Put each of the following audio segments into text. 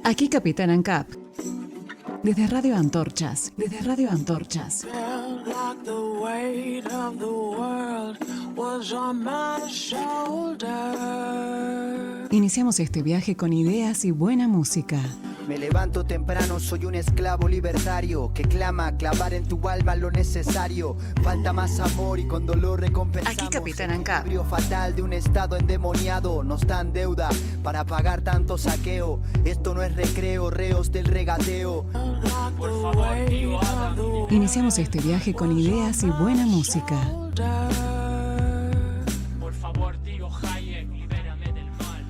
Aquí Capitán ANCAP. Desde Radio Antorchas. Desde Radio Antorchas. Iniciamos este viaje con ideas y buena música. Me levanto temprano, soy un esclavo libertario que clama clavar en tu alma lo necesario. Falta más amor y con dolor recompensamos. Aquí Capitán ANCAP. El equilibrio fatal de un estado endemoniado nos dan deuda para pagar tanto saqueo. Esto no es recreo, reos del regateo. Por favor, tío Adam. Iniciamos este viaje con ideas y buena música. Por favor, tío Hayek, libérame del mal.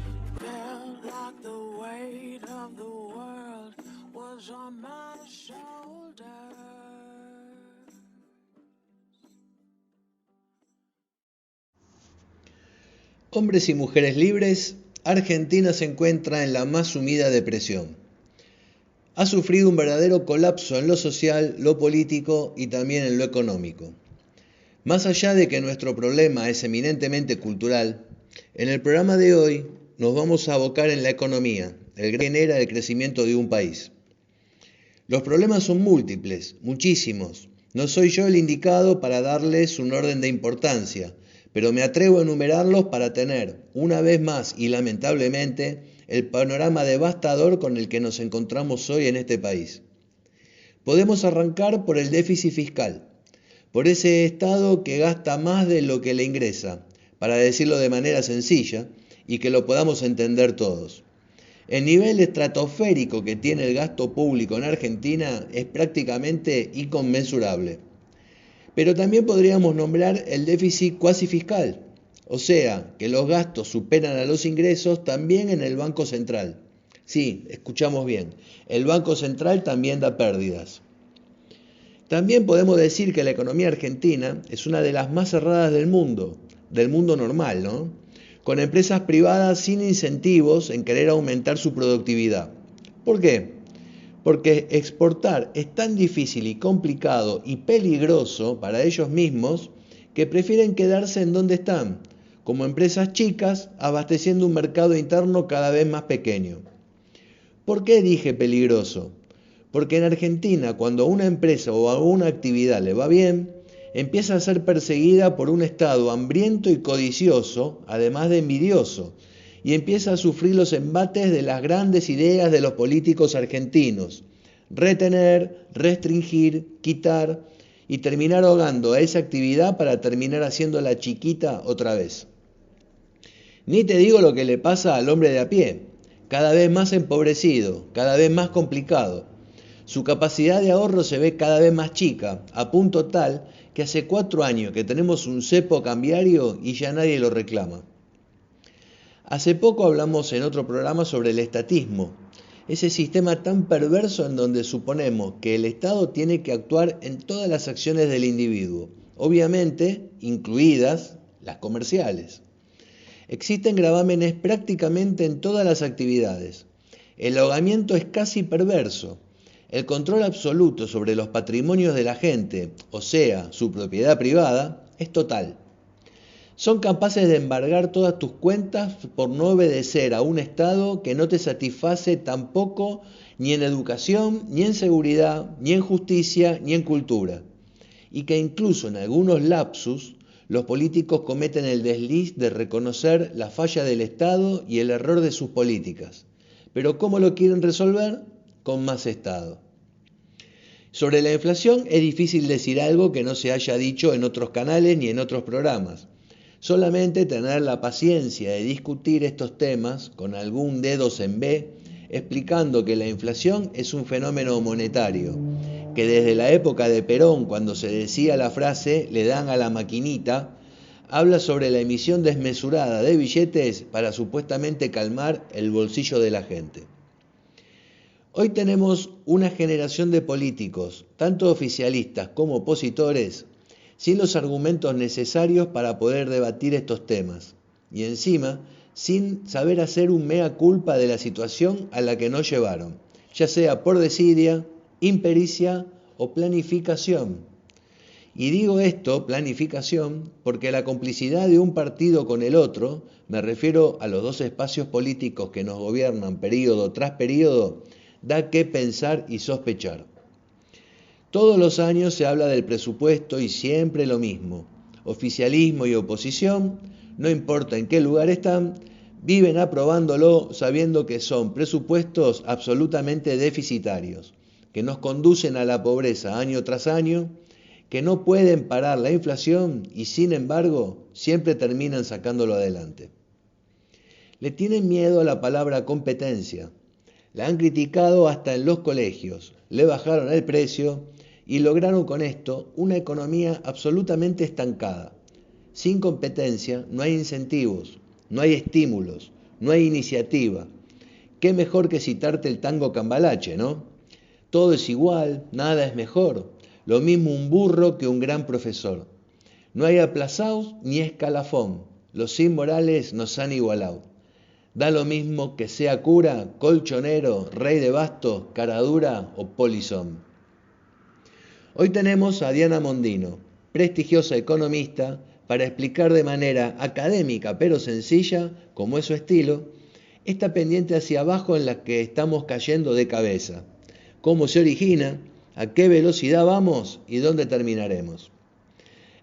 Hombres y mujeres libres, Argentina se encuentra en la más sumida depresión. Ha sufrido un verdadero colapso en lo social, lo político y también en lo económico. Más allá de que nuestro problema es eminentemente cultural, en el programa de hoy nos vamos a abocar en la economía, el que genera el crecimiento de un país. Los problemas son múltiples, muchísimos. No soy yo el indicado para darles un orden de importancia, pero me atrevo a enumerarlos para tener, una vez más y lamentablemente, el panorama devastador con el que nos encontramos hoy en este país. Podemos arrancar por el déficit fiscal, por ese Estado que gasta más de lo que le ingresa, para decirlo de manera sencilla y que lo podamos entender todos. El nivel estratosférico que tiene el gasto público en Argentina es prácticamente inconmensurable. Pero también podríamos nombrar el déficit cuasi fiscal, o sea, que los gastos superan a los ingresos también en el Banco Central. Sí, escuchamos bien, el Banco Central también da pérdidas. También podemos decir que la economía argentina es una de las más cerradas del mundo normal, ¿no? Con empresas privadas sin incentivos en querer aumentar su productividad. ¿Por qué? Porque exportar es tan difícil y complicado y peligroso para ellos mismos que prefieren quedarse en donde están, como empresas chicas abasteciendo un mercado interno cada vez más pequeño. ¿Por qué dije peligroso? Porque en Argentina, cuando a una empresa o a una actividad le va bien, empieza a ser perseguida por un Estado hambriento y codicioso, además de envidioso, y empieza a sufrir los embates de las grandes ideas de los políticos argentinos: retener, restringir, quitar y terminar ahogando a esa actividad para terminar haciéndola chiquita otra vez. Ni te digo lo que le pasa al hombre de a pie, cada vez más empobrecido, cada vez más complicado. Su capacidad de ahorro se ve cada vez más chica, a punto tal que hace 4 años que tenemos un cepo cambiario y ya nadie lo reclama. Hace poco hablamos en otro programa sobre el estatismo, ese sistema tan perverso en donde suponemos que el Estado tiene que actuar en todas las acciones del individuo, obviamente incluidas las comerciales. Existen gravámenes prácticamente en todas las actividades. El ahogamiento es casi perverso. El control absoluto sobre los patrimonios de la gente, o sea, su propiedad privada, es total. Son capaces de embargar todas tus cuentas por no obedecer a un Estado que no te satisface tampoco ni en educación, ni en seguridad, ni en justicia, ni en cultura. Y que incluso en algunos lapsus los políticos cometen el desliz de reconocer la falla del Estado y el error de sus políticas. Pero ¿cómo lo quieren resolver? Con más Estado. Sobre la inflación es difícil decir algo que no se haya dicho en otros canales ni en otros programas. Solamente tener la paciencia de discutir estos temas con algún dedos en B, explicando que la inflación es un fenómeno monetario, que desde la época de Perón, cuando se decía la frase "le dan a la maquinita", habla sobre la emisión desmesurada de billetes para supuestamente calmar el bolsillo de la gente. Hoy tenemos una generación de políticos, tanto oficialistas como opositores, sin los argumentos necesarios para poder debatir estos temas, y encima sin saber hacer un mea culpa de la situación a la que nos llevaron, ya sea por desidia, impericia o planificación. Y digo esto, planificación, porque la complicidad de un partido con el otro, me refiero a los dos espacios políticos que nos gobiernan periodo tras periodo, da que pensar y sospechar. Todos los años se habla del presupuesto y siempre lo mismo. Oficialismo y oposición, no importa en qué lugar están, viven aprobándolo sabiendo que son presupuestos absolutamente deficitarios, que nos conducen a la pobreza año tras año, que no pueden parar la inflación y sin embargo siempre terminan sacándolo adelante. Le tienen miedo a la palabra competencia. La han criticado hasta en los colegios, le bajaron el precio y lograron con esto una economía absolutamente estancada. Sin competencia no hay incentivos, no hay estímulos, no hay iniciativa. Qué mejor que citarte el tango Cambalache, ¿no? Todo es igual, nada es mejor. Lo mismo un burro que un gran profesor. No hay aplazaos ni escalafón. Los inmorales nos han igualado. Da lo mismo que sea cura, colchonero, rey de bastos, caradura o polizón. Hoy tenemos a Diana Mondino, prestigiosa economista, para explicar de manera académica pero sencilla, como es su estilo, esta pendiente hacia abajo en la que estamos cayendo de cabeza. Cómo se origina, a qué velocidad vamos y dónde terminaremos.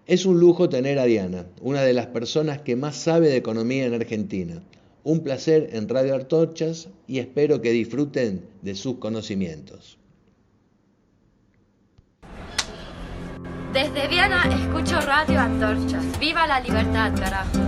Es un lujo tener a Diana, una de las personas que más sabe de economía en Argentina. Un placer en Radio Antorchas y espero que disfruten de sus conocimientos. Desde Viana escucho Radio Antorchas. ¡Viva la libertad, carajo!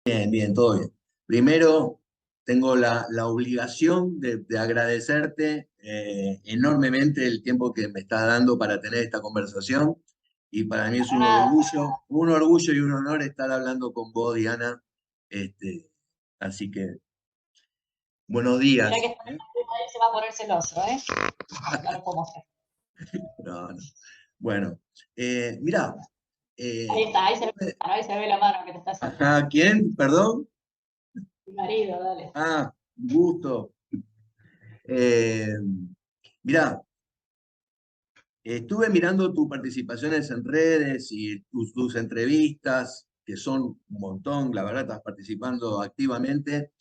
Bien, bien, todo bien. Primero, tengo la obligación de agradecerte enormemente el tiempo que me estás dando para tener esta conversación. Y para mí es un orgullo y un honor estar hablando con vos, Diana. Este, así que, buenos días. Mirá que ahí se va a poner celoso, ¿eh? No lo podemos hacer. No, no. Bueno, mirá. Ahí está, ahí se ve la mano que te está haciendo. Ajá, ¿quién? ¿Perdón? Mi marido, dale. Ah, gusto. Mirá, estuve mirando tus participaciones en redes y tus entrevistas, que son un montón, la verdad estás participando activamente,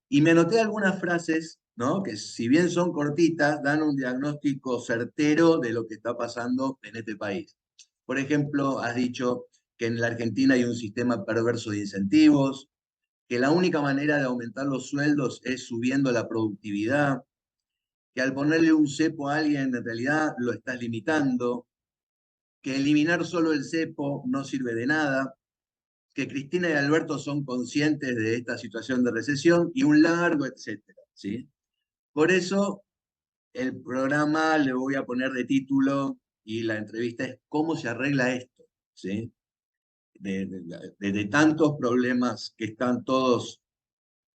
y me anoté algunas frases, ¿no? Que si bien son cortitas, dan un diagnóstico certero de lo que está pasando en este país. Por ejemplo, has dicho que en la Argentina hay un sistema perverso de incentivos, que la única manera de aumentar los sueldos es subiendo la productividad, que al ponerle un cepo a alguien en realidad lo estás limitando, que eliminar solo el cepo no sirve de nada, que Cristina y Alberto son conscientes de esta situación de recesión y un largo etcétera, ¿sí? Por eso el programa le voy a poner de título y la entrevista es ¿cómo se arregla esto? ¿Sí? De tantos problemas que están todos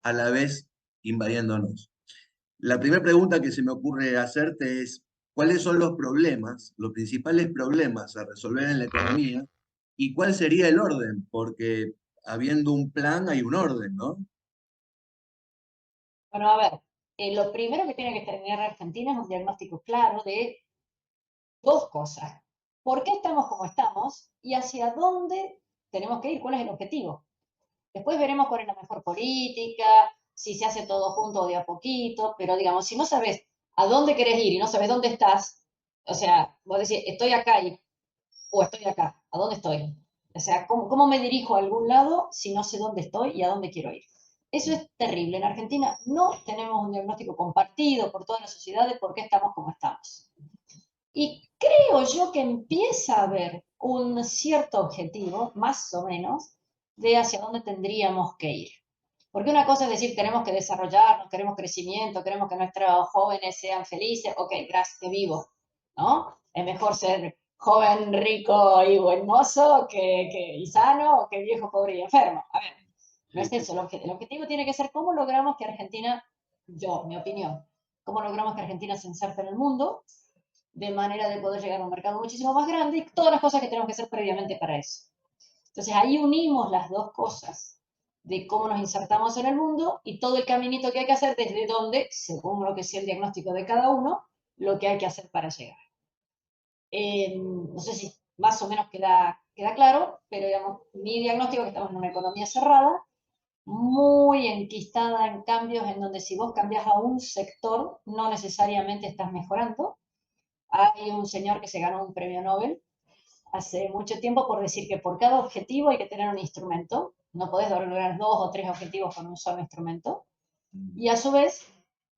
a la vez invadiéndonos. La primera pregunta que se me ocurre hacerte es, ¿cuáles son los principales problemas a resolver en la economía y cuál sería el orden? Porque habiendo un plan hay un orden, ¿no? Bueno, a ver, lo primero que tiene que tener Argentina es un diagnóstico claro de dos cosas. ¿Por qué estamos como estamos y hacia dónde tenemos que ir? ¿Cuál es el objetivo? Después veremos cuál es la mejor política, si se hace todo junto o de a poquito, pero digamos, si no sabes a dónde querés ir y no sabes dónde estás, o sea, vos decís, estoy acá o estoy acá, ¿a dónde estoy? O sea, ¿cómo me dirijo a algún lado si no sé dónde estoy y a dónde quiero ir? Eso es terrible. En Argentina no tenemos un diagnóstico compartido por toda la sociedad de por qué estamos como estamos. Y creo yo que empieza a haber un cierto objetivo, más o menos, de hacia dónde tendríamos que ir. Porque una cosa es decir, tenemos que desarrollarnos, queremos crecimiento, queremos que nuestros jóvenes sean felices, ok, gracias, que vivo, ¿no? Es mejor ser joven, rico y buen mozo y sano que viejo, pobre y enfermo. A ver, no es eso, el objetivo tiene que ser cómo logramos que Argentina, mi opinión, cómo logramos que Argentina se inserte en el mundo, de manera de poder llegar a un mercado muchísimo más grande y todas las cosas que tenemos que hacer previamente para eso. Entonces ahí unimos las dos cosas de cómo nos insertamos en el mundo y todo el caminito que hay que hacer desde donde, según lo que sea el diagnóstico de cada uno, lo que hay que hacer para llegar. No sé si más o menos queda claro, pero digamos, mi diagnóstico es que estamos en una economía cerrada, muy enquistada en cambios en donde si vos cambias a un sector, no necesariamente estás mejorando. Hay un señor que se ganó un premio Nobel hace mucho tiempo por decir que por cada objetivo hay que tener un instrumento. No podés lograr 2 o 3 objetivos con un solo instrumento. Y a su vez,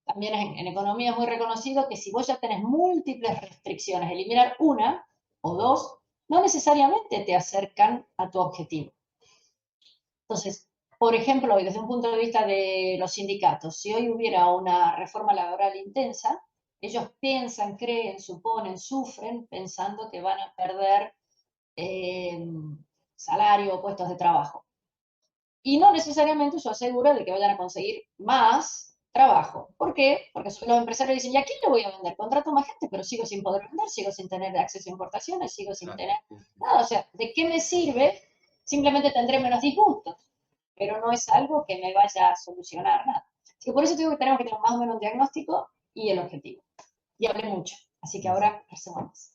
también en economía es muy reconocido que si vos ya tenés múltiples restricciones, eliminar una o dos, no necesariamente te acercan a tu objetivo. Entonces, por ejemplo, desde un punto de vista de los sindicatos, si hoy hubiera una reforma laboral intensa, ellos piensan, creen, suponen, sufren, pensando que van a perder salario o puestos de trabajo. Y no necesariamente eso asegura de que vayan a conseguir más trabajo. ¿Por qué? Porque los empresarios dicen, ¿y a quién le voy a vender? Contrato más gente, pero sigo sin poder vender, sigo sin tener acceso a importaciones, sigo sin tener nada. O sea, ¿de qué me sirve? Simplemente tendré menos disgustos, pero no es algo que me vaya a solucionar nada. Así que por eso digo que tenemos que tener más o menos un diagnóstico y el objetivo. Y hablé mucho, así que ahora resumamos.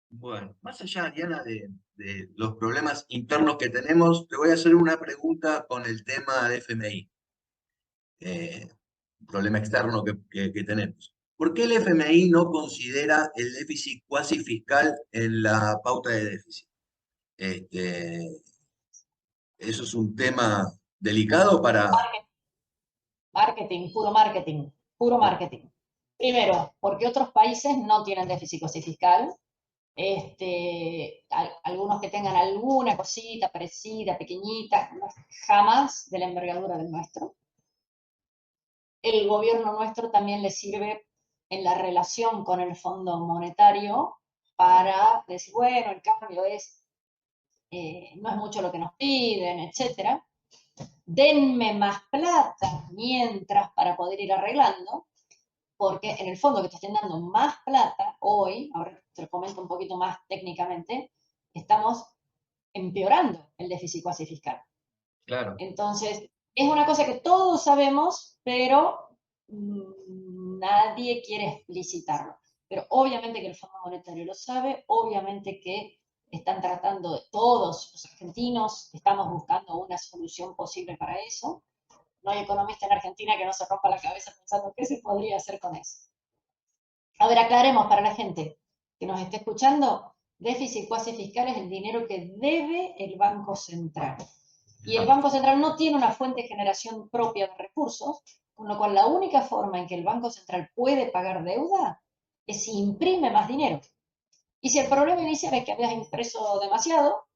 Bueno, más allá, Diana, de los problemas internos que tenemos, te voy a hacer una pregunta con el tema de FMI, un problema externo que tenemos. ¿Por qué el FMI no considera el déficit cuasi fiscal en la pauta de déficit? Este, eso es un tema delicado para... Marketing, puro marketing, puro marketing. Primero, porque otros países no tienen déficit fiscal. Algunos que tengan alguna cosita parecida, pequeñita, jamás de la envergadura del nuestro. El gobierno nuestro también le sirve en la relación con el Fondo Monetario para decir, bueno, el cambio no es mucho lo que nos piden, etcétera. Denme más plata mientras para poder ir arreglando, porque en el fondo que te estén dando más plata hoy, ahora te lo comento un poquito más técnicamente, estamos empeorando el déficit cuasi fiscal. Claro. Entonces, es una cosa que todos sabemos, pero nadie quiere explicitarlo. Pero obviamente que el Fondo Monetario lo sabe, obviamente que están tratando, todos los argentinos estamos buscando una solución posible para eso. No hay economista en Argentina que no se rompa la cabeza pensando qué se podría hacer con eso. A ver, aclaremos para la gente que nos esté escuchando, déficit cuasi fiscal es el dinero que debe el Banco Central. Y el Banco Central no tiene una fuente de generación propia de recursos, con lo cual la única forma en que el Banco Central puede pagar deuda es si imprime más dinero. Y si el problema inicial es que habías impreso demasiado,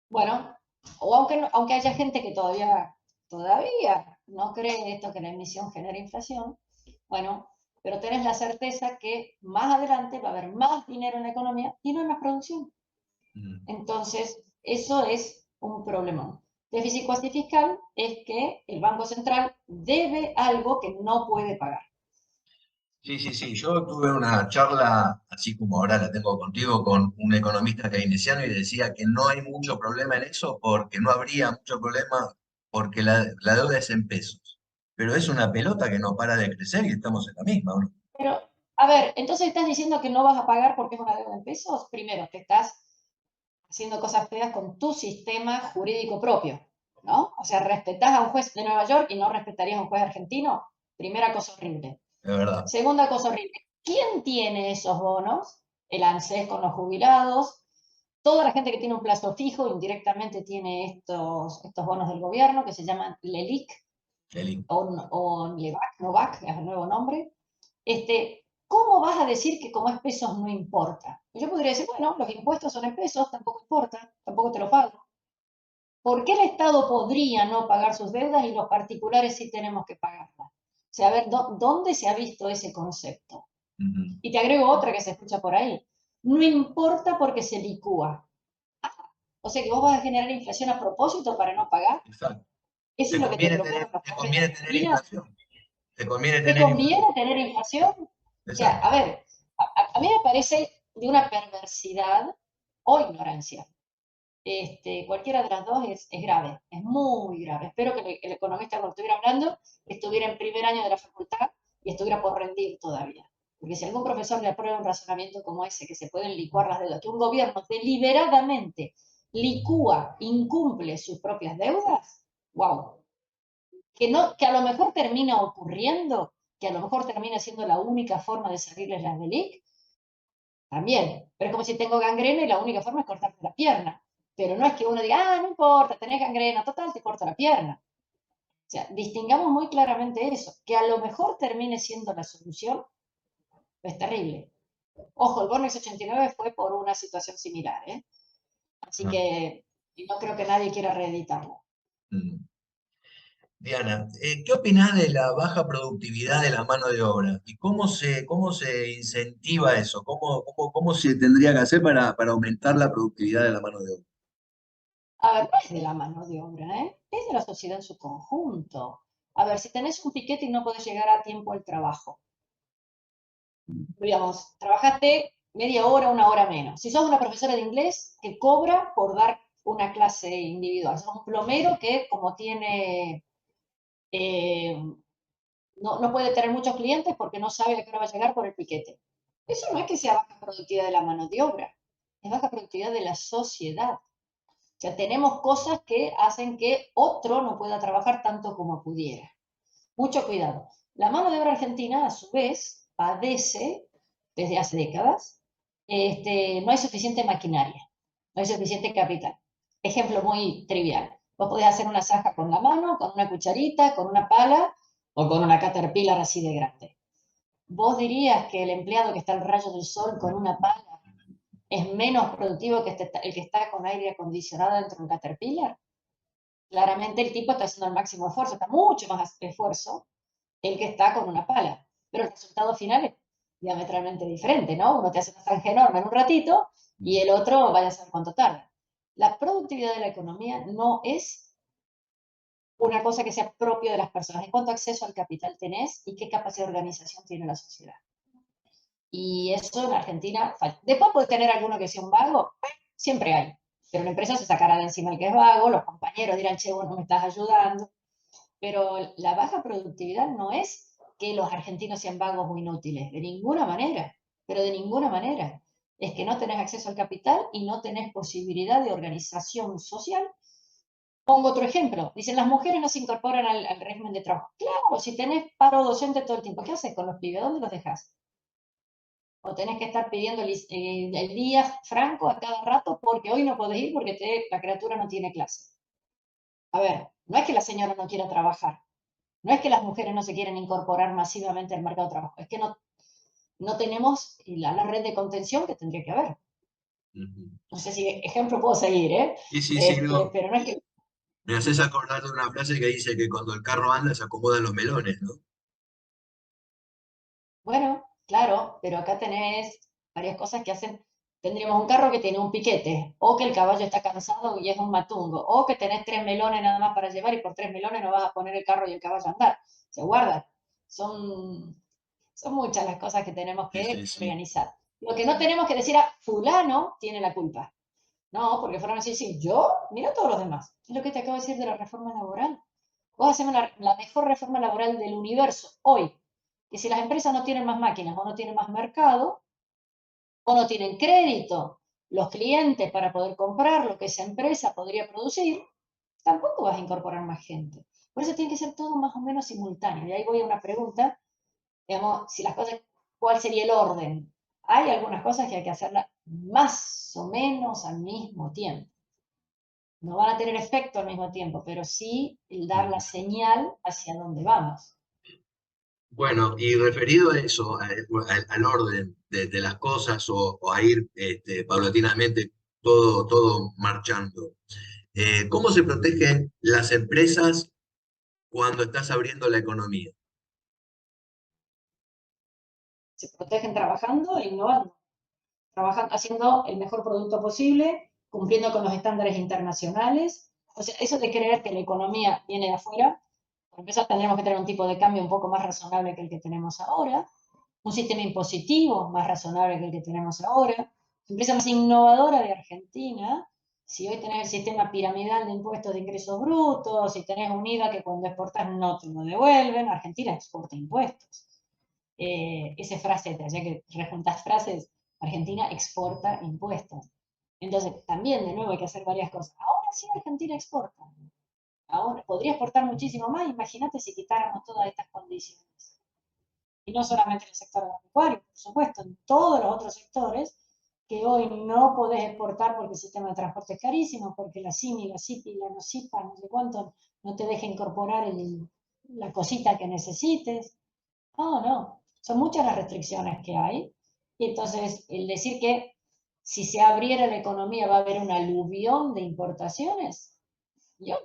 bueno, O aunque haya gente que todavía no cree esto que la emisión genera inflación, bueno, pero tenés la certeza que más adelante va a haber más dinero en la economía y no hay más producción. Mm. Entonces, eso es un problemón. Déficit cuasi fiscal es que el Banco Central debe algo que no puede pagar. Sí, sí, sí. Yo tuve una charla, así como ahora la tengo contigo, con un economista keynesiano y decía que no hay mucho problema en eso porque no habría mucho problema porque la deuda es en pesos. Pero es una pelota que no para de crecer y estamos en la misma, ¿o no? Pero, a ver, entonces estás diciendo que no vas a pagar porque es una deuda en pesos. Primero, te estás haciendo cosas feas con tu sistema jurídico propio, ¿no? O sea, respetás a un juez de Nueva York y no respetarías a un juez argentino. Primera cosa horrible. Es verdad. Segunda cosa horrible. ¿Quién tiene esos bonos? El ANSES con los jubilados. Toda la gente que tiene un plazo fijo indirectamente tiene estos bonos del gobierno que se llaman LELIC Eli. o LEVAC, NOVAC, es el nuevo nombre. ¿Cómo vas a decir que como es pesos no importa? Yo podría decir, bueno, los impuestos son en pesos, tampoco importa, tampoco te lo pago. ¿Por qué el Estado podría no pagar sus deudas y los particulares sí tenemos que pagarlas? O sea, a ver, ¿dónde se ha visto ese concepto? Ujú. Y te agrego otra que se escucha por ahí. No importa porque se licúa. O sea que vos vas a generar inflación a propósito para no pagar. Exacto. Eso es lo que te proponen los Te pobres de conviene tener Argentina. inflación. Te conviene ¿Te tener conviene inflación. tener inflación? O sea, Exacto. a ver, a mí me parece de una perversidad o ignorancia. Cualquiera de las dos es grave, es muy grave. Espero que el economista cuando estuviera hablando estuviera en primer año de la facultad y estuviera por rendir todavía. Porque si algún profesor le aprueba un razonamiento como ese, que se pueden licuar las deudas, que un gobierno deliberadamente licúa, incumple sus propias deudas, wow. Que a lo mejor termina ocurriendo, que a lo mejor termina siendo la única forma de salirles las del IC, también. Pero es como si tengo gangrena y la única forma es cortarte la pierna. Pero no es que uno diga, ah, no importa, tenés gangrena, total, te corto la pierna. O sea, distingamos muy claramente eso, que a lo mejor termine siendo la solución, es terrible. Ojo, el Bonex 89 fue por una situación similar, ¿eh? Así Ah. que no creo que nadie quiera reeditarlo. Mm. Diana, ¿qué opinás de la baja productividad de la mano de obra? ¿Y cómo se incentiva eso? ¿Cómo se tendría que hacer para aumentar la productividad de la mano de obra? A ver, no es de la mano de obra, ¿eh? Es de la sociedad en su conjunto. A ver, si tenés un piquete y no podés llegar a tiempo al trabajo, digamos, trabajaste media hora, una hora menos. Si sos una profesora de inglés que cobra por dar una clase individual, sos un plomero que como tiene, eh, no puede tener muchos clientes porque no sabe a qué hora va a llegar por el piquete. Eso no es que sea baja productividad de la mano de obra, es baja productividad de la sociedad. O sea, tenemos cosas que hacen que otro no pueda trabajar tanto como pudiera. Mucho cuidado. La mano de obra argentina, a su vez, padece desde hace décadas. No hay suficiente maquinaria, no hay suficiente capital. Ejemplo muy trivial. Vos podés hacer una zaja con la mano, con una cucharita, con una pala o con una caterpillar así de grande. ¿Vos dirías que el empleado que está al rayo del sol con una pala es menos productivo que el que está con aire acondicionado dentro de un caterpillar? Claramente el tipo está haciendo el máximo esfuerzo, está mucho más esfuerzo el que está con una pala. Pero el resultado final es diametralmente diferente, ¿no? Uno te hace una zanja enorme en un ratito y el otro vaya a saber cuánto tarda. La productividad de la economía no es una cosa que sea propio de las personas, es cuánto acceso al capital tenés y qué capacidad de organización tiene la sociedad. Y eso en Argentina falta. Después puedes tener alguno que sea un vago, siempre hay. Pero la empresa se sacará de encima el que es vago, los compañeros dirán, che, vos no me estás ayudando. Pero la baja productividad no es que los argentinos sean vagos o inútiles, de ninguna manera, pero de ninguna manera. Es que no tenés acceso al capital y no tenés posibilidad de organización social. Pongo otro ejemplo. Dicen, las mujeres no se incorporan al régimen de trabajo. Claro, si tenés paro docente todo el tiempo, ¿qué haces con los pibes? ¿Dónde los dejas? O tenés que estar pidiendo el día franco a cada rato porque hoy no podés ir porque la criatura no tiene clase. A ver, no es que la señora no quiera trabajar, no es que las mujeres no se quieren incorporar masivamente al mercado de trabajo, es que no tenemos la red de contención que tendría que haber. Ujú. No sé si ejemplo puedo seguir, ¿eh? Sí, sí, sí, no. Pero no es que, Me haces acordar de una frase que dice que cuando el carro anda se acomodan los melones, ¿no? bueno, claro, pero acá tenés varias cosas que hacen. Tendríamos un carro que tiene un piquete, o que el caballo está cansado y es un matungo, o que tenés 3 melones nada más para llevar y por 3 melones no vas a poner el carro y el caballo a andar. Se guarda. Son, son muchas las cosas que tenemos Sí, sí, que sí. organizar. Lo que no tenemos que decir a fulano tiene la culpa. No, porque fueron así, sí, yo, mira todos los demás. Es lo que te acabo de decir de la reforma laboral. Vos hacemos la mejor reforma laboral del universo hoy. Que si las empresas no tienen más máquinas o no tienen más mercado o no tienen crédito los clientes para poder comprar lo que esa empresa podría producir, tampoco vas a incorporar más gente. Por eso tiene que ser todo más o menos simultáneo. Y ahí voy a una pregunta, digamos, si las cosas, ¿cuál sería el orden? Hay algunas cosas que hay que hacerlas más o menos al mismo tiempo. No van a tener efecto al mismo tiempo, pero sí el dar la señal hacia dónde vamos. Bueno, y referido a eso, al orden de las cosas o a ir paulatinamente todo marchando, ¿cómo se protegen las empresas cuando estás abriendo la economía? Se protegen trabajando e innovando, trabajando, haciendo el mejor producto posible, cumpliendo con los estándares internacionales. O sea, eso de creer que la economía viene de afuera, por empezar tendremos que tener un tipo de cambio un poco más razonable que el que tenemos ahora, un sistema impositivo más razonable que el que tenemos ahora, la empresa más innovadora de Argentina. Si hoy tenés el sistema piramidal de impuestos de ingresos brutos, si tenés un IVA que cuando exportas no te lo devuelven, Argentina exporta impuestos. Esa frase, ya que rejuntas frases, Argentina exporta impuestos. Entonces, también de nuevo hay que hacer varias cosas. Ahora sí Argentina exporta. Ahora podría exportar muchísimo más. Imagínate si quitáramos todas estas condiciones. Y no solamente en el sector agropecuario, por supuesto, en todos los otros sectores que hoy no podés exportar porque el sistema de transporte es carísimo, porque la CIMI, la CIPI, la NOCIPA, no sé cuánto, no te deja incorporar la cosita que necesites. No, no, son muchas las restricciones que hay. Y entonces, el decir que si se abriera la economía va a haber un aluvión de importaciones, yo,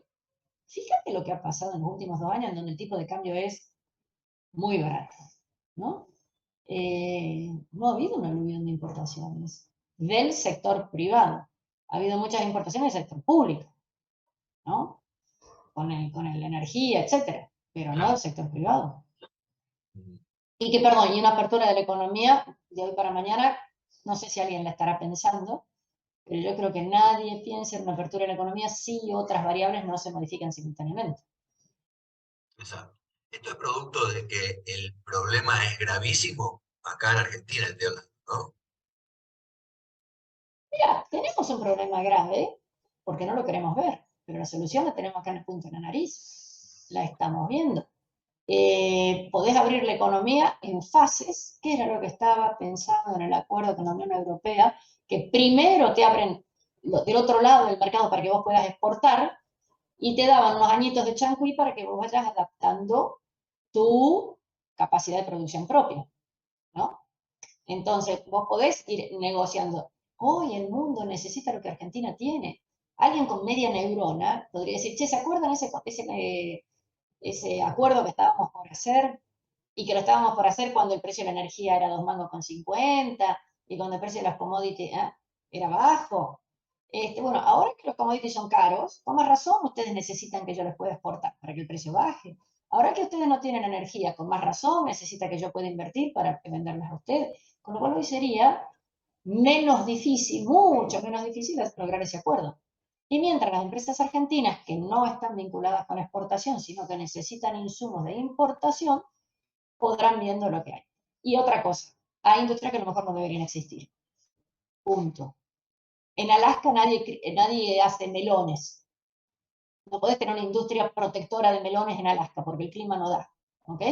fíjate lo que ha pasado en los últimos 2 años, donde el tipo de cambio es muy barato, ¿no? No ha habido un aluvión de importaciones del sector privado. Ha habido muchas importaciones del sector público, ¿no? Con la energía, etcétera, pero no del Claro. sector privado. Y que, perdón, y una apertura de la economía de hoy para mañana, no sé si alguien la estará pensando, pero yo creo que nadie piensa en una apertura de la economía si otras variables no se modifican simultáneamente. Exacto. Esto es producto de que el problema es gravísimo acá en Argentina, estoy hablando, ¿no? Mira, tenemos un problema grave porque no lo queremos ver, pero la solución la tenemos acá en el punto de la nariz. La estamos viendo. Podés abrir la economía en fases, que era lo que estaba pensando en el acuerdo con la Unión Europea, que primero te abren del otro lado del mercado para que vos puedas exportar y te daban unos añitos de chancuí para que vos vayas adaptando tu capacidad de producción propia, ¿no? Entonces, vos podés ir negociando. Hoy el mundo necesita lo que Argentina tiene. Alguien con media neurona podría decir, che, ¿se acuerdan ese acuerdo que estábamos por hacer? Y que lo estábamos por hacer cuando el precio de la energía era 2,50 mangos y cuando el precio de las commodities era bajo. Bueno, ahora que los commodities son caros, con más razón ustedes necesitan que yo les pueda exportar para que el precio baje. Ahora que ustedes no tienen energía, con más razón necesita que yo pueda invertir para venderlas a ustedes. Con lo cual hoy sería menos difícil, mucho menos difícil lograr ese acuerdo. Y mientras las empresas argentinas que no están vinculadas con exportación, sino que necesitan insumos de importación, podrán viendo lo que hay. Y otra cosa, hay industrias que a lo mejor no deberían existir. Punto. En Alaska nadie hace melones. No podés tener una industria protectora de melones en Alaska porque el clima no da. ¿Ok?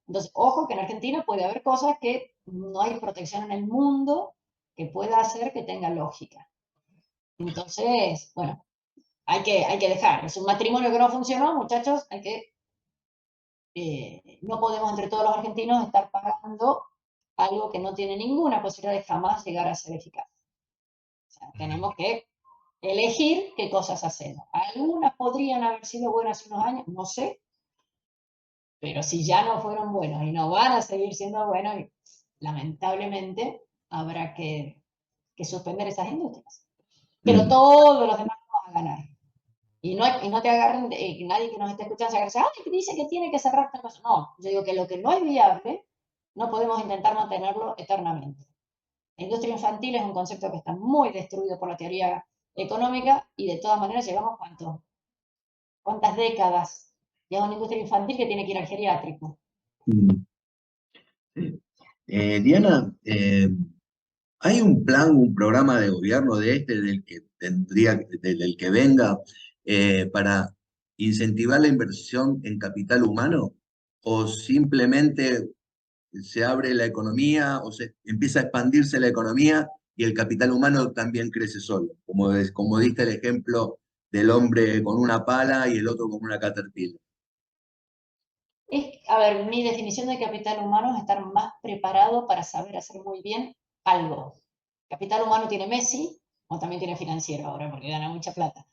Entonces, ojo que en Argentina puede haber cosas que no hay protección en el mundo que pueda hacer que tenga lógica. Entonces, bueno, hay que dejar. Es un matrimonio que no funcionó, muchachos, no podemos entre todos los argentinos estar pagando algo que no tiene ninguna posibilidad de jamás llegar a ser eficaz. sea, tenemos que elegir qué cosas hacemos. Algunas podrían haber sido buenas hace unos años, no sé, pero si ya no fueron buenos y no van a seguir siendo buenos, lamentablemente habrá que suspender esas industrias. Pero todos los demás vamos a ganar. Y no te agarren, nadie que nos esté escuchando se agarre, ay, que dice que tiene que cerrar tal cosa. No, yo digo que lo que no es viable, no podemos intentar mantenerlo eternamente. La industria infantil es un concepto que está muy destruido por la teoría económica y de todas maneras llegamos cuántas décadas ya una industria infantil que tiene que ir al geriátrico. Mm. Sí. Diana, ¿hay un plan, un programa de gobierno del que del que venga, para incentivar la inversión en capital humano? ¿O simplemente se abre la economía o se empieza a expandirse la economía y el capital humano también crece solo? Como diste el ejemplo del hombre con una pala y el otro con una caterpillar. A ver, mi definición de capital humano es estar más preparado para saber hacer muy bien algo. Capital humano tiene Messi, o también tiene financiero ahora, porque gana mucha plata.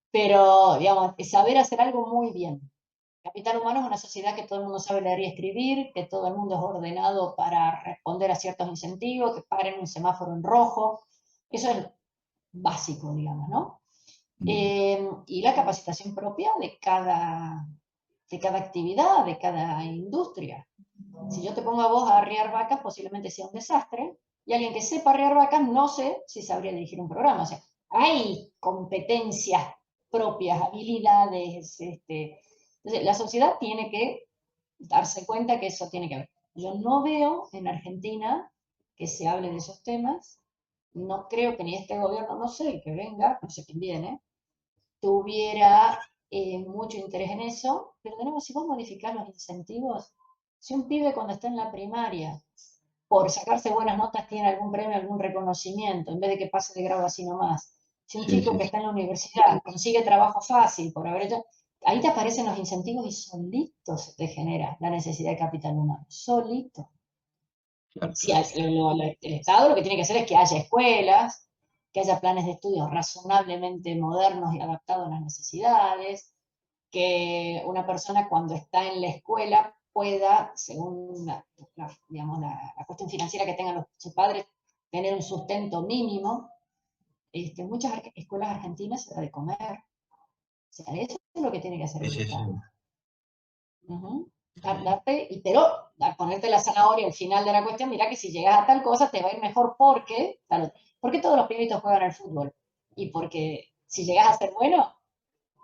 Pero, digamos, es saber hacer algo muy bien. Capital humano es una sociedad que todo el mundo sabe leer y escribir, que todo el mundo es ordenado para responder a ciertos incentivos, que paren un semáforo en rojo. Eso es básico, digamos, ¿no? Y la capacitación propia de cada actividad, de cada industria. Si yo te pongo a vos a arriar vacas, posiblemente sea un desastre, y alguien que sepa arriar vacas, no sé si sabría dirigir un programa. O sea, hay competencias propias, habilidades. Entonces, la sociedad tiene que darse cuenta que eso tiene que haber. Yo no veo en Argentina que se hable de esos temas. No creo que ni este gobierno, no sé, el que venga, no sé quién viene, tuviera mucho interés en eso, pero tenemos, si vos modificás los incentivos, si un pibe cuando está en la primaria, por sacarse buenas notas, tiene algún premio, algún reconocimiento, en vez de que pase de grado así nomás, si un chico que está en la universidad consigue trabajo fácil por haber hecho, ahí te aparecen los incentivos y solito se te genera la necesidad de capital humano, solito. Claro. Si el Estado lo que tiene que hacer es que haya escuelas, que haya planes de estudio razonablemente modernos y adaptados a las necesidades, que una persona cuando está en la escuela pueda, según digamos, la cuestión financiera que tengan sus padres, tener un sustento mínimo. Muchas escuelas argentinas se da de comer. O sea, eso es lo que tiene que hacer el Sí, sí, sí. Estado. Pero ponerte la zanahoria al final de la cuestión, mira que si llegas a tal cosa te va a ir mejor porque todos los pibitos juegan al fútbol. Y porque si llegas a ser bueno,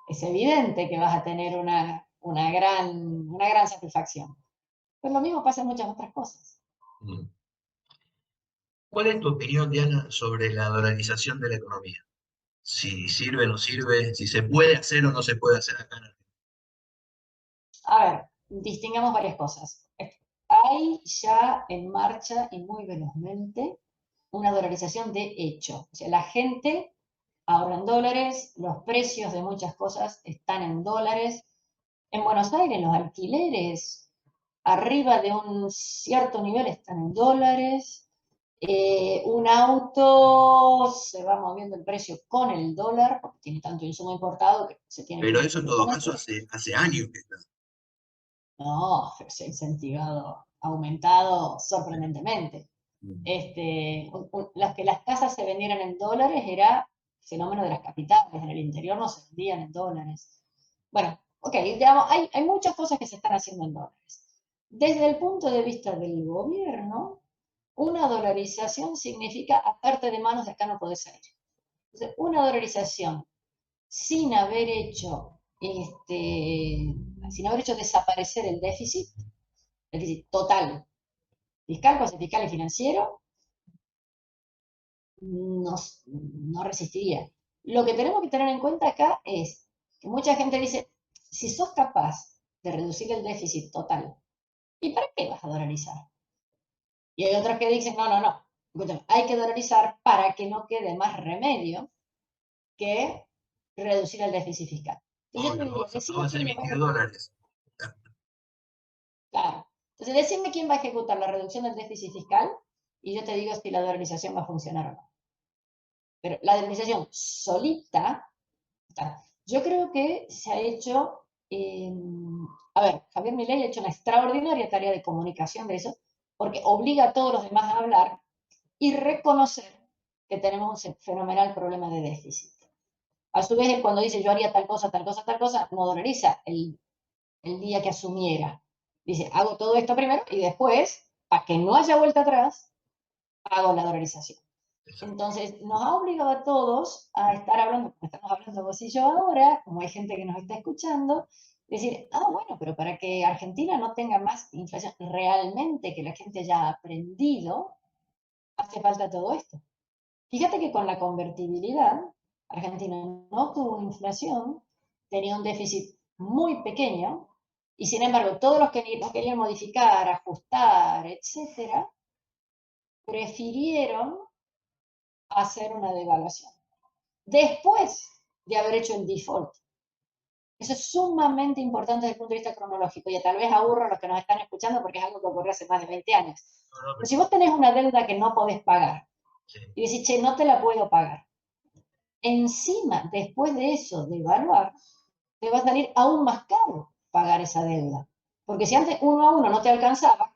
es evidente que vas a tener una gran satisfacción. Pero lo mismo pasa en muchas otras cosas. ¿Cuál es tu opinión, Diana, sobre la dolarización de la economía? Si sirve o no sirve, si se puede hacer o no se puede hacer acá en Argentina. A ver, distingamos varias cosas. Hay ya en marcha y muy velozmente una dolarización de hecho. O sea, la gente ahorra en dólares, los precios de muchas cosas están en dólares. En Buenos Aires los alquileres arriba de un cierto nivel están en dólares. Un auto se va moviendo el precio con el dólar, porque tiene tanto insumo importado que se tiene que Pero ir eso en todo directamente. caso hace años que está. No, se ha incentivado, aumentado sorprendentemente. Las casas se vendieran en dólares era fenómeno de las capitales, en el interior no se vendían en dólares. Bueno, ok, digamos, hay muchas cosas que se están haciendo en dólares. Desde el punto de vista del gobierno, una dolarización significa atarte de manos de acá no podés salir. Entonces, una dolarización sin haber hecho, sin haber hecho desaparecer el déficit total, fiscal, fiscal y financiero, no resistiría. Lo que tenemos que tener en cuenta acá es que mucha gente dice, si sos capaz de reducir el déficit total, ¿y para qué vas a dolarizar? Y hay otros que dicen, no, escúchame, hay que dolarizar para que no quede más remedio que reducir el déficit fiscal. Entonces, yo te diría, No vas a emitir dólares. claro. Entonces, decime quién va a ejecutar la reducción del déficit fiscal y yo te digo si la dolarización va a funcionar o no. Pero la dolarización solita, yo creo que se ha hecho, a ver, Javier Milei ha hecho una extraordinaria tarea de comunicación de eso, porque obliga a todos los demás a hablar y reconocer que tenemos un fenomenal problema de déficit. A su vez, él cuando dice yo haría tal cosa, tal cosa, tal cosa, no dolariza el día que asumiera. Dice, hago todo esto primero y después, para que no haya vuelta atrás, hago la dolarización. Entonces, nos ha obligado a todos a estar hablando, como estamos hablando vos y yo ahora, como hay gente que nos está escuchando, decir, bueno, pero para que Argentina no tenga más inflación realmente, que la gente haya aprendido, hace falta todo esto. Fíjate que con la convertibilidad, Argentina no tuvo inflación, tenía un déficit muy pequeño, y sin embargo, todos los que no querían modificar, ajustar, etcétera, prefirieron hacer una devaluación. Después de haber hecho el default. Eso es sumamente importante desde el punto de vista cronológico, y tal vez aburro a los que nos están escuchando porque es algo que ocurrió hace más de 20 años. Pero si vos tenés una deuda que no podés pagar, y decís, che, no te la puedo pagar, encima, después de eso, de evaluar, te va a salir aún más caro pagar esa deuda. Porque si antes 1 a 1 no te alcanzaba,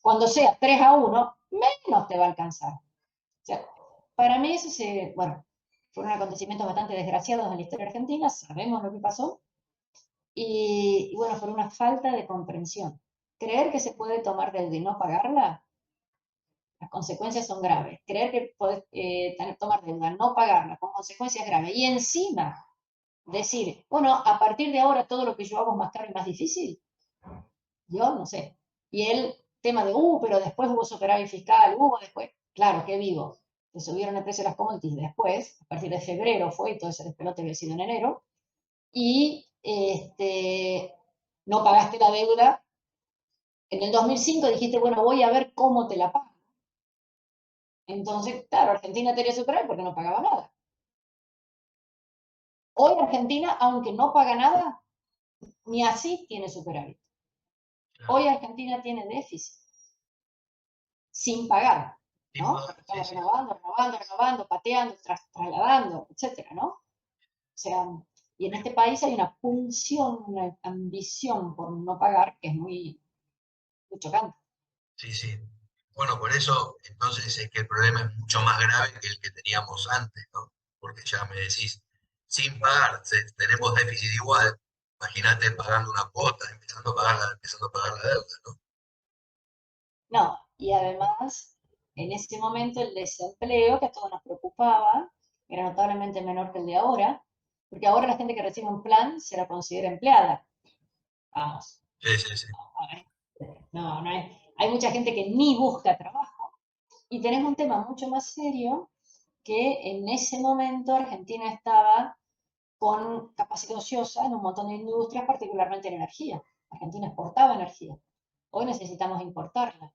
cuando sea 3 a 1, menos te va a alcanzar. O sea, para mí eso bueno, fueron acontecimientos bastante desgraciados en la historia argentina, sabemos lo que pasó, y bueno, por una falta de comprensión. Creer que se puede tomar deuda y no pagarla, las consecuencias son graves. Creer que podés tomar deuda, no pagarla, con consecuencias graves, y encima decir, bueno, a partir de ahora todo lo que yo hago es más caro y más difícil, yo no sé. Y el tema de, pero después hubo superávit fiscal, después, claro, que vivo. Que subieron el precio de las commodities después, a partir de febrero fue, y todo ese despelote había sido en enero, y no pagaste la deuda. En el 2005 dijiste, bueno, voy a ver cómo te la pago. Entonces, claro, Argentina tenía superávit porque no pagaba nada. Hoy Argentina, aunque no paga nada, ni así tiene superávit. Hoy Argentina tiene déficit, sin pagar, ¿no? Estamos renovando, pateando, trasladando, etcétera, ¿no? O sea, y en este país hay una pulsión, una ambición por no pagar que es muy chocante. Sí, sí. Bueno, por eso entonces es que el problema es mucho más grave que el que teníamos antes, ¿no? Porque ya me decís, sin pagar, tenemos déficit igual. Imagínate pagando una cuota, empezando a pagar la deuda, ¿no? No, y además, en ese momento el desempleo, que a todos nos preocupaba, era notablemente menor que el de ahora, porque ahora la gente que recibe un plan se la considera empleada. Vamos. Sí, sí, sí. No, hay mucha gente que ni busca trabajo, y tenemos un tema mucho más serio, que en ese momento Argentina estaba con capacidad ociosa en un montón de industrias, particularmente en energía. Argentina exportaba energía. Hoy necesitamos importarla.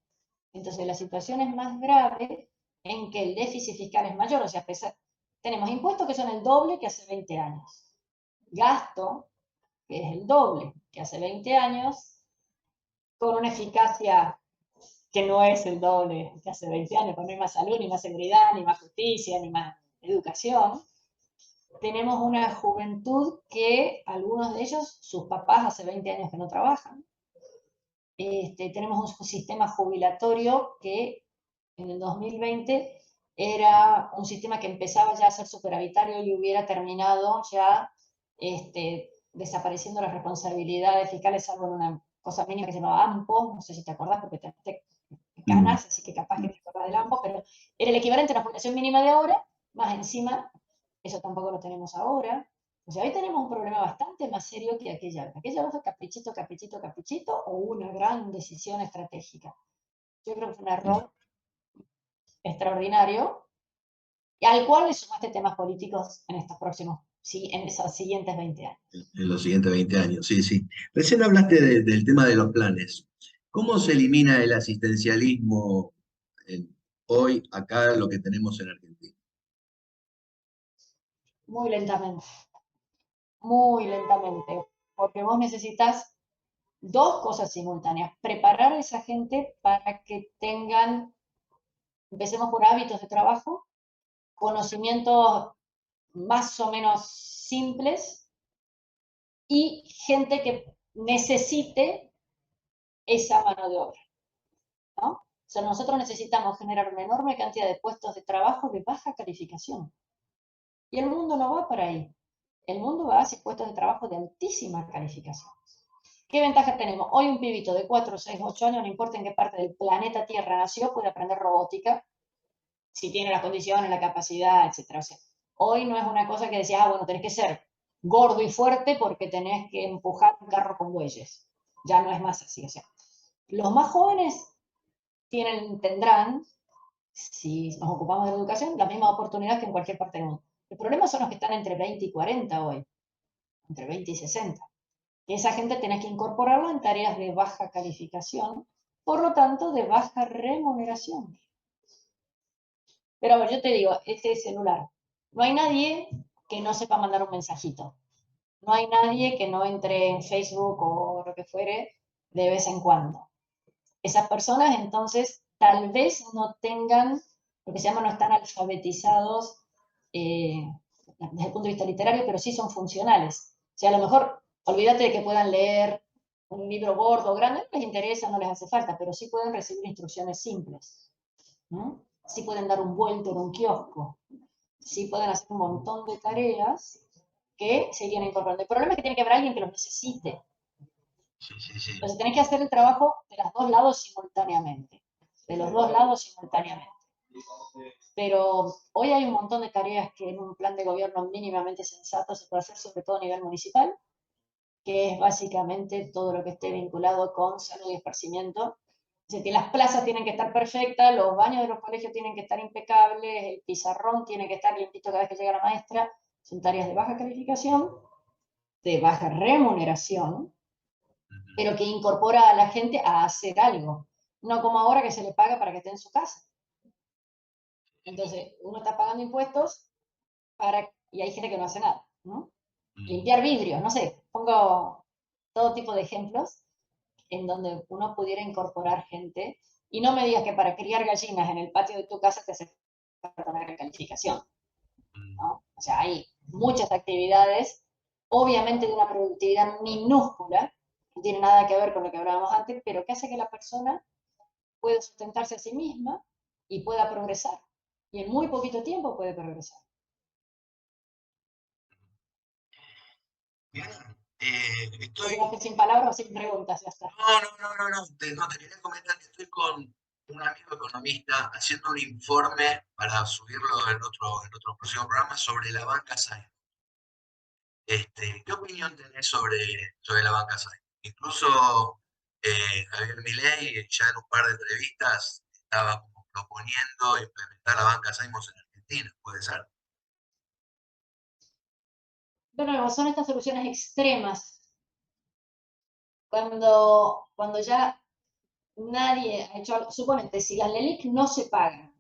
Entonces la situación es más grave en que el déficit fiscal es mayor, o sea, tenemos impuestos que son el doble que hace 20 años. Gasto, que es el doble que hace 20 años, con una eficacia que no es el doble que hace 20 años, porque no hay más salud, ni más seguridad, ni más justicia, ni más educación. Tenemos una juventud que algunos de ellos, sus papás hace 20 años que no trabajan. Tenemos un sistema jubilatorio que en el 2020 era un sistema que empezaba ya a ser superavitario y hubiera terminado ya desapareciendo las responsabilidades fiscales, salvo en una cosa mínima que se llamaba AMPO, no sé si te acordás porque te ganas, así que capaz que te acordás del AMPO, pero era el equivalente a la jubilación mínima de ahora, más encima, eso tampoco lo tenemos ahora. O sea, hoy tenemos un problema bastante más serio que aquella vez. Aquella vez fue caprichito, caprichito, caprichito, o una gran decisión estratégica. Yo creo que fue un error extraordinario, y al cual le sumaste temas políticos en estos próximos, sí, en esos siguientes 20 años. En los siguientes 20 años, sí, sí. Recién hablaste del tema de los planes. ¿Cómo se elimina el asistencialismo hoy, acá, lo que tenemos en Argentina? Muy lentamente, porque vos necesitas dos cosas simultáneas. Preparar a esa gente para que tengan, empecemos por hábitos de trabajo, conocimientos más o menos simples y gente que necesite esa mano de obra, ¿no? O sea, nosotros necesitamos generar una enorme cantidad de puestos de trabajo de baja calificación. Y el mundo no va para ahí. El mundo va hacia puestos de trabajo de altísima calificación. ¿Qué ventaja tenemos? Hoy un pibito de 4, 6, 8 años, no importa en qué parte del planeta Tierra nació, puede aprender robótica, si tiene las condiciones, la capacidad, etc. O sea, hoy no es una cosa que decía, bueno, tenés que ser gordo y fuerte porque tenés que empujar un carro con bueyes. Ya no es más así. O sea, los más jóvenes tendrán, si nos ocupamos de la educación, la misma oportunidad que en cualquier parte del mundo. El problema son los que están entre 20 y 40 hoy, entre 20 y 60. Y esa gente tenés que incorporarla en tareas de baja calificación, por lo tanto, de baja remuneración. Pero a ver, yo te digo, este celular, no hay nadie que no sepa mandar un mensajito. No hay nadie que no entre en Facebook o lo que fuere de vez en cuando. Esas personas entonces tal vez no tengan, lo que se llama, no están alfabetizados desde el punto de vista literario, pero sí son funcionales. O sea, a lo mejor, olvídate de que puedan leer un libro gordo o grande, no les interesa, no les hace falta, pero sí pueden recibir instrucciones simples, ¿no? Sí pueden dar un vuelto en un kiosco, sí pueden hacer un montón de tareas que se irían incorporando. El problema es que tiene que haber alguien que los necesite. Sí, sí, sí. Entonces tenés que hacer el trabajo de los dos lados simultáneamente. De los dos lados simultáneamente. Pero hoy hay un montón de tareas que en un plan de gobierno mínimamente sensato se puede hacer, sobre todo a nivel municipal, que es básicamente todo lo que esté vinculado con salud y esparcimiento. Es decir, que las plazas tienen que estar perfectas, los baños de los colegios tienen que estar impecables, el pizarrón tiene que estar limpito cada vez que llega la maestra. Son tareas de baja calificación, de baja remuneración, pero que incorpora a la gente a hacer algo. No como ahora que se le paga para que esté en su casa. Entonces, uno está pagando impuestos y hay gente que no hace nada, ¿no? Limpiar vidrios, no sé, pongo todo tipo de ejemplos en donde uno pudiera incorporar gente, y no me digas que para criar gallinas en el patio de tu casa te hace falta una gran calificación, ¿no? O sea, hay muchas actividades, obviamente de una productividad minúscula, no tiene nada que ver con lo que hablábamos antes, pero que hace que la persona pueda sustentarse a sí misma y pueda progresar. Y en muy poquito tiempo puede progresar. Bien, ¿Te estoy... quedaste sin palabras o sin preguntas? Ya está. No, te quería comentar que estoy con un amigo economista haciendo un informe para subirlo en otro próximo programa sobre la banca Simon. ¿Qué opinión tenés sobre la banca Simon? Incluso Javier Milei ya en un par de entrevistas estaba como proponiendo implementar la banca Simon en Argentina, puede ser. De nuevo, son estas soluciones extremas. Cuando ya nadie ha hecho algo, suponete, si las LELIC no se pagan,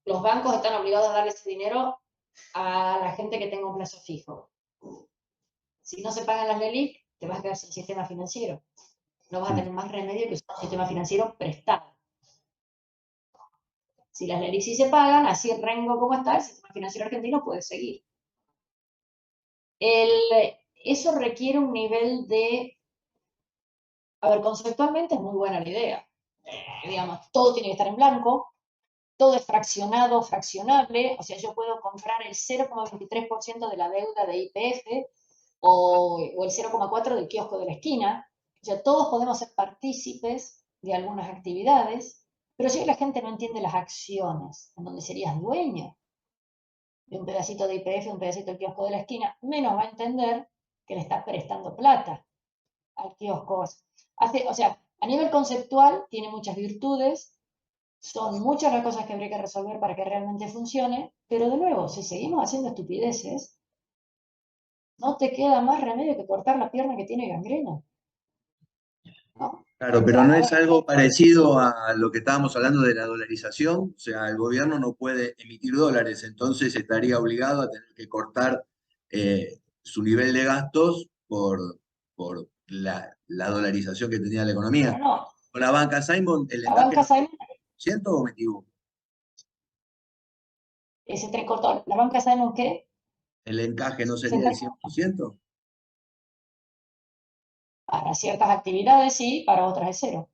los bancos están obligados a darle ese dinero a la gente que tenga un plazo fijo. Si no se pagan las LELIC, te vas a quedar sin sistema financiero. No vas a tener más remedio que usar un sistema financiero prestado. Si las LELIC sí se pagan, así el rango como está, el sistema financiero argentino puede seguir. Eso requiere un nivel de... A ver, conceptualmente es muy buena la idea. Digamos, todo tiene que estar en blanco, todo es fraccionado, fraccionable, o sea, yo puedo comprar el 0,23% de la deuda de YPF o el 0,4% del kiosco de la esquina. O sea, todos podemos ser partícipes de algunas actividades, pero si la gente no entiende las acciones, en donde serías dueño de un pedacito de YPF, un pedacito del kiosco de la esquina, menos va a entender que le estás prestando plata al kiosco. O sea, a nivel conceptual tiene muchas virtudes, son muchas las cosas que habría que resolver para que realmente funcione, pero de nuevo, si seguimos haciendo estupideces, no te queda más remedio que cortar la pierna que tiene gangrena, ¿no? Claro, O pero sea, no a es ver, algo parecido a lo que estábamos hablando de la dolarización, o sea, el gobierno no puede emitir dólares, entonces estaría obligado a tener que cortar su nivel de gastos por la dolarización que tenía la bueno, economía. no, Con la banca Simon, ¿el la enganche banca no Simon, es 100% o me equivoco? Se entrecortó. ¿La banca sabemos qué? ¿El encaje no Se sería el entrecortó. 100%? Para ciertas actividades sí, para otras es cero.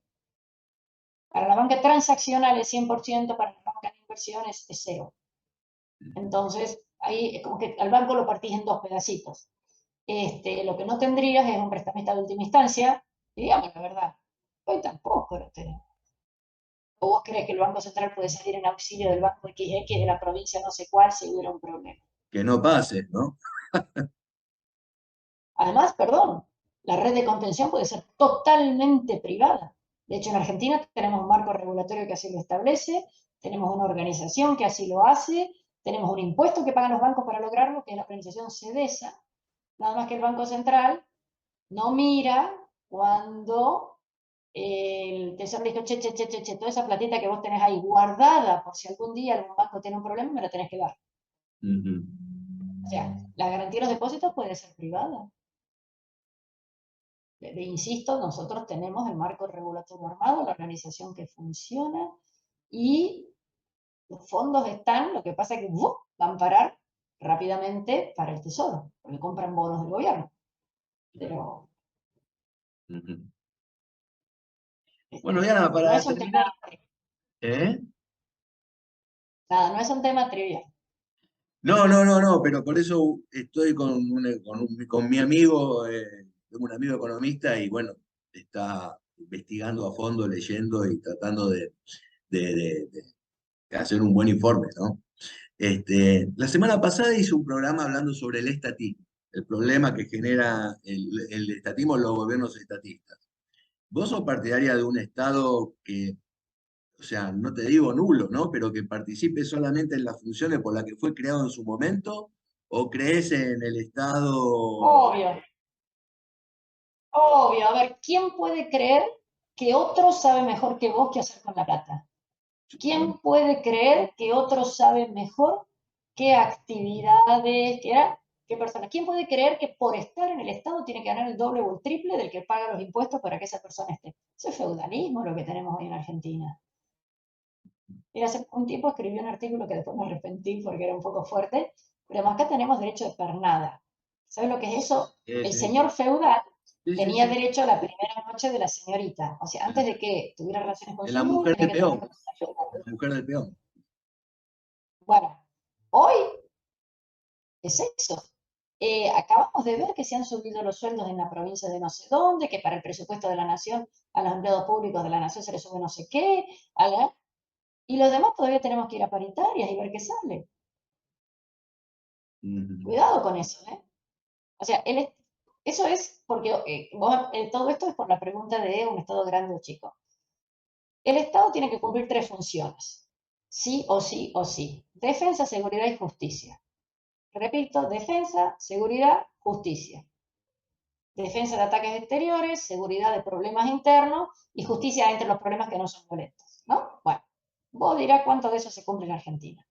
Para la banca transaccional es 100%, para la banca de inversiones es cero. Entonces, ahí es como que al banco lo partís en dos pedacitos. Lo que no tendrías es un prestamista de última instancia, y digamos la verdad, hoy tampoco lo tenemos. ¿O vos crees que el Banco Central puede salir en auxilio del Banco XX de la provincia no sé cuál si hubiera un problema? Que no pase, ¿no? Además, perdón, la red de contención puede ser totalmente privada. De hecho, en Argentina tenemos un marco regulatorio que así lo establece, tenemos una organización que así lo hace, tenemos un impuesto que pagan los bancos para lograrlo, que es la organización CEDESA. Nada más que el Banco Central no mira cuando el Tesoro le dijo, che, toda esa platita que vos tenés ahí guardada por si algún día algún banco tiene un problema, me la tenés que dar. Ujú. O sea, la garantía de los depósitos puede ser privada. Insisto, nosotros tenemos el marco regulatorio armado, la organización que funciona y los fondos están, lo que pasa es que van a parar rápidamente para el Tesoro, porque compran bonos del gobierno. Pero Ujú. Bueno, Diana, no para es un tema, terminar, ¿eh? nada, no es un tema trivial. No, no, no, no, pero por eso estoy con mi amigo, tengo un amigo economista y bueno, está investigando a fondo, leyendo y tratando de- de- de hacer un buen informe, ¿no? La semana pasada hice un programa hablando sobre el estatismo, el problema que genera el estatismo en los gobiernos estatistas. ¿Vos sos partidaria de un Estado que, o sea, no te digo nulo, ¿no? Pero que participe solamente en las funciones por las que fue creado en su momento? ¿O crees en el Estado? Obvio, obvio. A ver, ¿quién puede creer que otro sabe mejor que vos qué hacer con la plata? ¿Quién puede creer que otro sabe mejor qué actividades, qué persona? ¿Quién puede creer que por estar en el Estado tiene que ganar el doble o el triple del que paga los impuestos para que esa persona esté? Eso es feudalismo lo que tenemos hoy en Argentina. Mira, hace un tiempo escribí un artículo que después me arrepentí porque era un poco fuerte, pero acá tenemos derecho de pernada. ¿Sabes lo que es eso? Sí, El sí, señor feudal sí, sí, tenía sí. derecho a la primera noche de la señorita. O sea, antes de que tuviera relaciones con De su la luz, mujer tenía de que tener peón, relaciones con de la mujer del peón. Bueno, hoy es eso. Acabamos de ver que se han subido los sueldos en la provincia de no sé dónde, que para el presupuesto de la nación, a los empleados públicos de la nación se les sube no sé qué, y los demás todavía tenemos que ir a paritarias y ver qué sale. Ujú. Cuidado con eso, ¿eh? O sea, eso es porque todo esto es por la pregunta de un Estado grande o chico. El Estado tiene que cumplir tres funciones, sí o sí o sí. Defensa, seguridad y justicia. Repito, defensa, seguridad, justicia. Defensa de ataques exteriores, seguridad de problemas internos y justicia entre los problemas que no son violentos, ¿no? Bueno, vos dirás cuánto de eso se cumple en Argentina.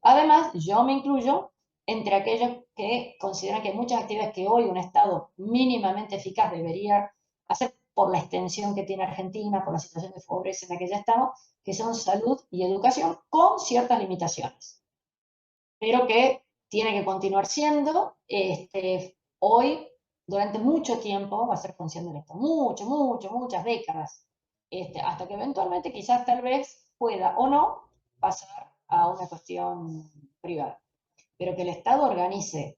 Además, yo me incluyo entre aquellos que consideran que hay muchas actividades que hoy un Estado mínimamente eficaz debería hacer por la extensión que tiene Argentina, por la situación de pobreza en la que ya estamos, que son salud y educación con ciertas limitaciones, pero que tiene que continuar siendo, hoy, durante mucho tiempo, va a ser función del Estado, muchas décadas, hasta que eventualmente quizás tal vez pueda o no pasar a una cuestión privada. Pero que el Estado organice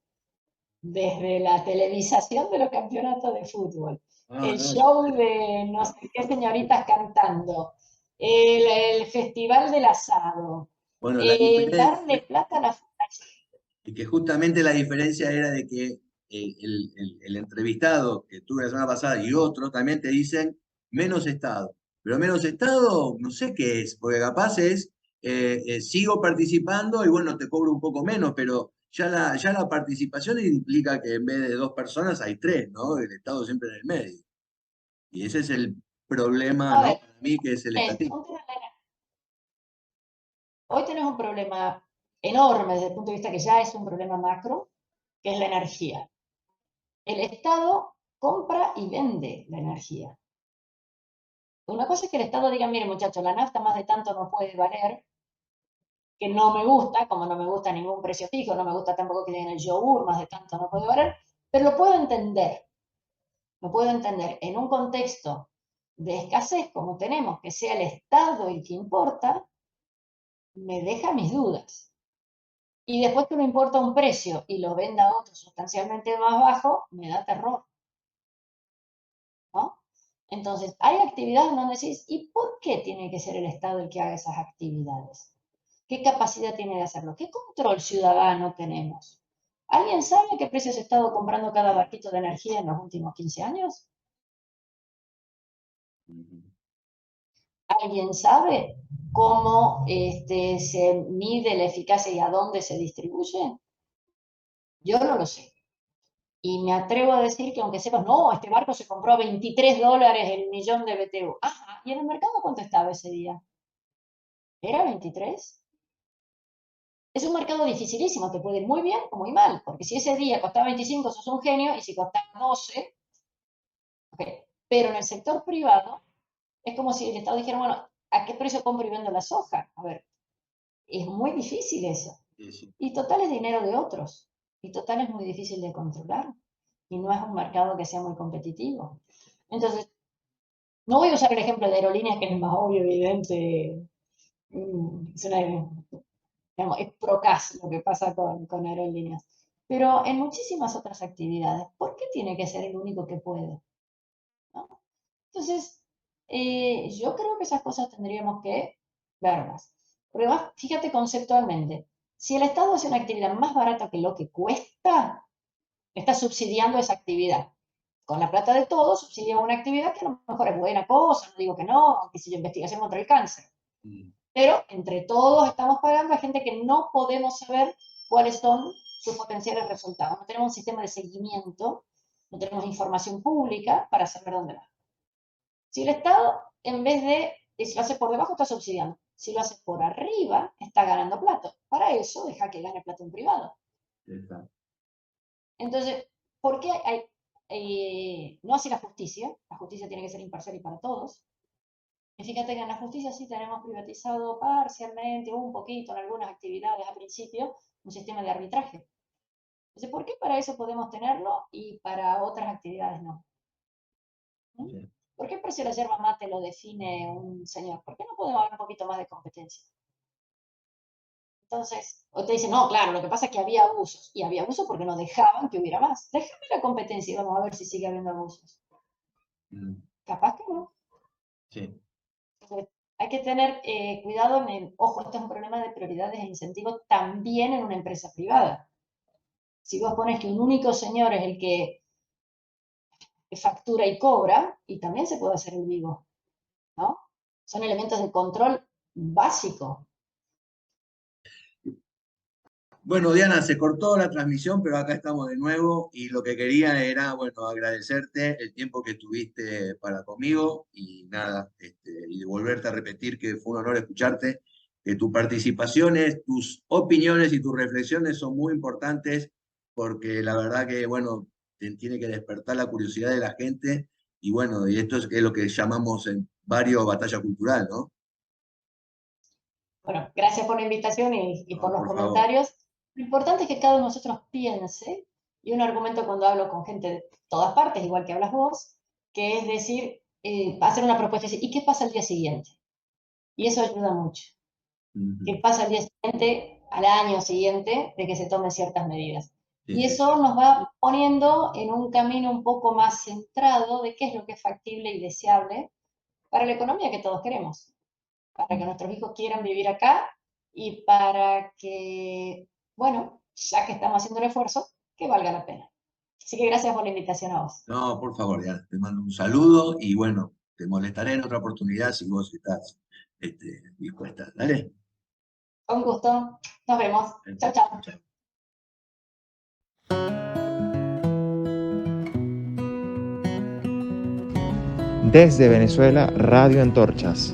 desde la televisación de los campeonatos de fútbol, Ah, el no, show de no sé qué señoritas cantando, el festival del asado, bueno, la darle diferencia plata a la fundación. es que justamente la diferencia era de que el entrevistado que tuve la semana pasada y otros también te dicen menos Estado. Pero menos Estado, no sé qué es, porque capaz es, sigo participando y bueno, te cobro un poco menos, pero ya la participación implica que en vez de dos personas hay tres, ¿no? El Estado siempre en el medio. Y ese es el problema, A ¿no? ver, Para mí, que es el estatismo. hoy tenés un problema enorme desde el punto de vista que ya es un problema macro, que es la energía. El Estado compra y vende la energía. Una cosa es que el Estado diga, mire muchachos, la nafta más de tanto no puede valer, que no me gusta, como no me gusta ningún precio fijo, no me gusta tampoco que den el yogur, más de tanto no puedo valer, pero lo puedo entender. Lo puedo entender en un contexto de escasez como tenemos, que sea el Estado el que importa, me deja mis dudas. Y después que me importa un precio y lo venda a otro sustancialmente más bajo, me da terror, ¿no? Entonces, hay actividades donde decís, ¿y por qué tiene que ser el Estado el que haga esas actividades? ¿Qué capacidad tiene de hacerlo? ¿Qué control ciudadano tenemos? ¿Alguien sabe a qué precio se ha estado comprando cada barquito de energía en los últimos 15 años? ¿Alguien sabe cómo se mide la eficacia y a dónde se distribuye? Yo no lo sé. Y me atrevo a decir que aunque sepas, no, este barco se compró a $23 el millón de BTU. Ajá, ¿y en el mercado cuánto estaba ese día? ¿Era 23? Es un mercado dificilísimo, te puede ir muy bien o muy mal, porque si ese día costaba 25 sos un genio, y si costaba 12, ok. Pero en el sector privado es como si el Estado dijera, bueno, ¿a qué precio compro y vendo la soja? A ver, es muy difícil eso. Sí, sí. Y total es dinero de otros. Y total es muy difícil de controlar. Y no es un mercado que sea muy competitivo. Entonces, no voy a usar el ejemplo de aerolíneas, que es el más obvio, evidente. Es, digamos, es procas lo que pasa con aerolíneas. Pero en muchísimas otras actividades, ¿por qué tiene que ser el único que puede? ¿No? Entonces, yo creo que esas cosas tendríamos que verlas. Porque además, fíjate conceptualmente, si el Estado hace una actividad más barata que lo que cuesta, está subsidiando esa actividad. Con la plata de todos, subsidia una actividad que a lo mejor es buena cosa, no digo que no, aunque si yo investigación contra el cáncer. Pero entre todos estamos pagando a gente que no podemos saber cuáles son sus potenciales resultados. No tenemos un sistema de seguimiento, no tenemos información pública para saber dónde va. Si el Estado, en vez de, si lo hace por debajo, está subsidiando. Si lo hace por arriba, está ganando plata. Para eso, deja que gane plata un privado. Exacto. Entonces, ¿por qué no así la justicia? La justicia tiene que ser imparcial y para todos. Y fíjate que en la justicia sí tenemos privatizado parcialmente, un poquito en algunas actividades al principio, un sistema de arbitraje. Entonces, ¿por qué para eso podemos tenerlo y para otras actividades no? ¿Mm? Sí. ¿Por qué el precio de la yerba mate lo define un señor? ¿Por qué no podemos haber un poquito más de competencia? Entonces, o te dicen, no, claro, lo que pasa es que había abusos. Y había abusos porque no dejaban que hubiera más. Déjame la competencia y vamos a ver si sigue habiendo abusos. Capaz que no. Sí. Entonces, hay que tener cuidado ojo, esto es un problema de prioridades e incentivos también en una empresa privada. Si vos pones que un único señor es el que factura y cobra, y también se puede hacer el vivo, ¿no? Son elementos de control básico. Bueno, Diana, se cortó la transmisión, pero acá estamos de nuevo y lo que quería era, bueno, agradecerte el tiempo que tuviste para conmigo y nada, y volverte a repetir que fue un honor escucharte, que tus participaciones, tus opiniones y tus reflexiones son muy importantes porque la verdad que, bueno, tiene que despertar la curiosidad de la gente y bueno, y esto es lo que llamamos en varios batalla cultural, ¿no? Bueno, gracias por la invitación y No, por los por favor. comentarios. Lo importante es que cada uno de nosotros piense, y un argumento cuando hablo con gente de todas partes, igual que hablas vos, que es decir, hacer una propuesta y decir, ¿y qué pasa al día siguiente? Y eso ayuda mucho. ¿Qué Ujú. pasa al día siguiente, al año siguiente, de que se tomen ciertas medidas? Sí, Y sí, eso sí. nos va poniendo en un camino un poco más centrado de qué es lo que es factible y deseable para la economía que todos queremos, para que nuestros hijos quieran vivir acá y para que, bueno, ya que estamos haciendo el esfuerzo, que valga la pena. Así que gracias por la invitación a vos. No, por favor, ya, te mando un saludo y bueno, te molestaré en otra oportunidad si vos estás dispuesta. Dale. Con gusto. Nos vemos. Chao, Perfecto. chao. Chao. Desde Venezuela, Radio Antorchas.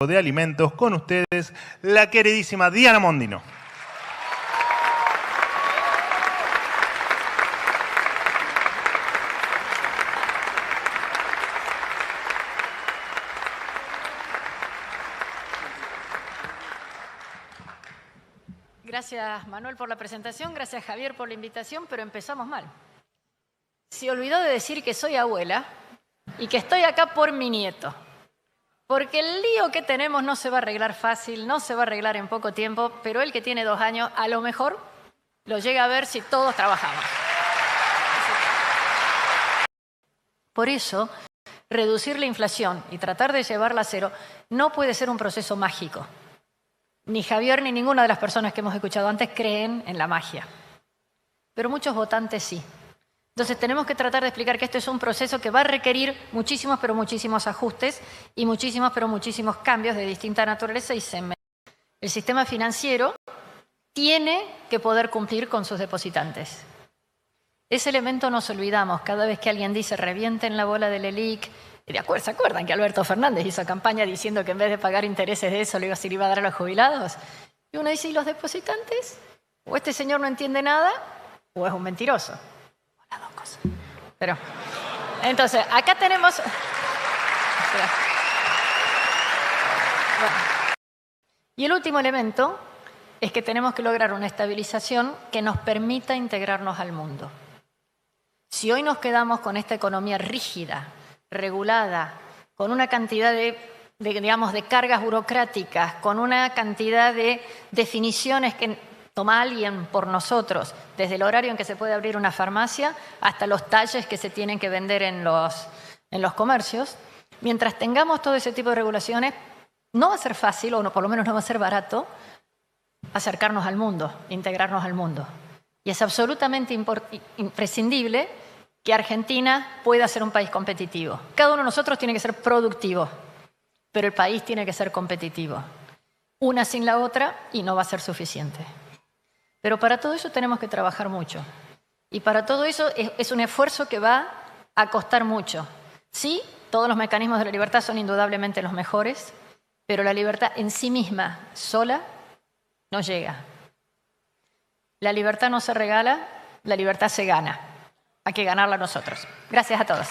de alimentos, con ustedes, la queridísima Diana Mondino. Gracias, Manuel, por la presentación, gracias, Javier, por la invitación, pero empezamos mal. Se olvidó de decir que soy abuela y que estoy acá por mi nieto. Porque el lío que tenemos no se va a arreglar fácil, no se va a arreglar en poco tiempo, pero él que tiene 2 años, a lo mejor lo llega a ver si todos trabajamos. Por eso, reducir la inflación y tratar de llevarla a cero no puede ser un proceso mágico. Ni Javier ni ninguna de las personas que hemos escuchado antes creen en la magia. Pero muchos votantes sí. Entonces tenemos que tratar de explicar que esto es un proceso que va a requerir muchísimos, pero muchísimos ajustes y muchísimos, pero muchísimos cambios de distinta naturaleza y segmento. El sistema financiero tiene que poder cumplir con sus depositantes. Ese elemento nos olvidamos cada vez que alguien dice revienten la bola del ELIC. ¿Se acuerdan que Alberto Fernández hizo campaña diciendo que en vez de pagar intereses de eso se le iba a dar a los jubilados? Y uno dice, ¿y los depositantes? O este señor no entiende nada o es un mentiroso. Las dos cosas. Pero, entonces, acá tenemos... Bueno. Y el último elemento es que tenemos que lograr una estabilización que nos permita integrarnos al mundo. Si hoy nos quedamos con esta economía rígida, regulada, con una cantidad de cargas burocráticas, con una cantidad de definiciones que toma alguien por nosotros, desde el horario en que se puede abrir una farmacia hasta los talles que se tienen que vender en los comercios, mientras tengamos todo ese tipo de regulaciones, no va a ser fácil, o no, por lo menos no va a ser barato, acercarnos al mundo, integrarnos al mundo. Y es absolutamente imprescindible que Argentina pueda ser un país competitivo. Cada uno de nosotros tiene que ser productivo, pero el país tiene que ser competitivo. Una sin la otra y no va a ser suficiente. Pero para todo eso tenemos que trabajar mucho. Y para todo eso es un esfuerzo que va a costar mucho. Sí, todos los mecanismos de la libertad son indudablemente los mejores, pero la libertad en sí misma, sola, no llega. La libertad no se regala, la libertad se gana. Hay que ganarla nosotros. Gracias a todos.